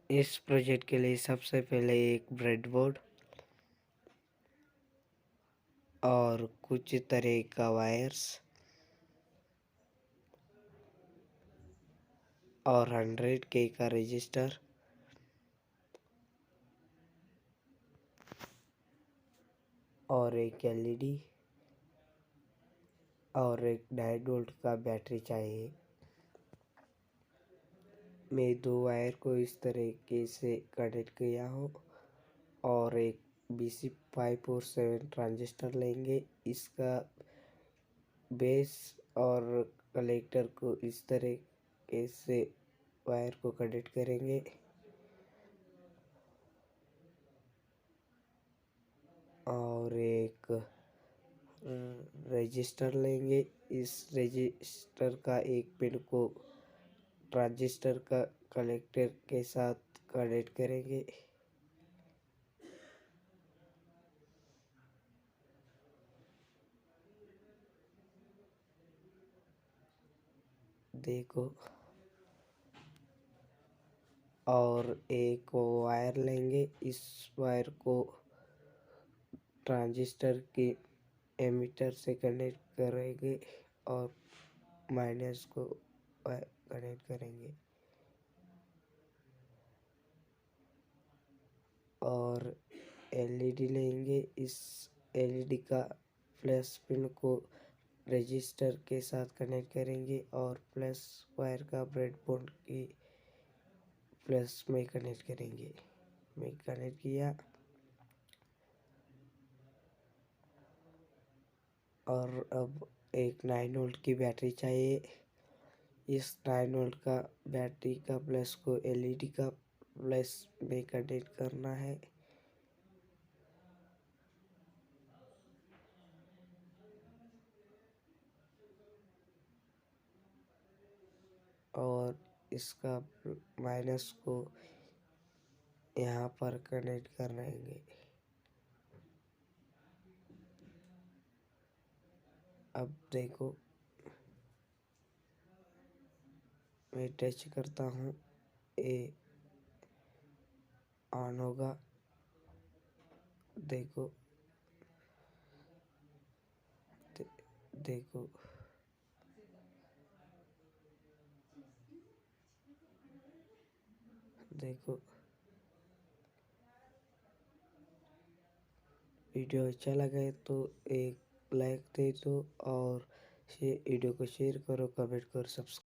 इस प्रोजेक्ट के लिए सबसे पहले एक ब्रेडबोर्ड और कुछ तरह का वायर्स और 100K का रजिस्टर और एक एलईडी और एक 9 वोल्ट का बैटरी चाहिए। मैं 2 वायर को इस तरीके से कनेक्ट किया हूँ और एक BC547 ट्रांजिस्टर लेंगे। इसका बेस और कलेक्टर को इस तरीके से वायर को कनेक्ट करेंगे और एक रजिस्टर लेंगे। इस रजिस्टर का एक पिन को ट्रांजिस्टर का कलेक्टर के साथ कनेक्ट करेंगे। देखो, और एक वायर लेंगे। इस वायर को ट्रांजिस्टर के एमीटर से कनेक्ट करेंगे और माइनस को कनेक्ट करेंगे और एलईडी लेंगे। इस एलईडी का प्लस पिन को रजिस्टर के साथ कनेक्ट करेंगे और प्लस वायर का ब्रेडबोर्ड की प्लस में कनेक्ट करेंगे। मैं कनेक्ट किया और अब एक 9 वोल्ट की बैटरी चाहिए। इस 9 वोल्ट का बैटरी का प्लस को एलईडी का प्लस में कनेक्ट करना है और इसका माइनस को यहाँ पर कनेक्ट कर रहेंगे। अब देखो, मैं टच करता हूँ, ये ऑन होगा। देखो देखो देखो वीडियो अच्छा लगे तो एक लाइक दे दो और वीडियो को शेयर करो, कमेंट करो, सब्सक्राइब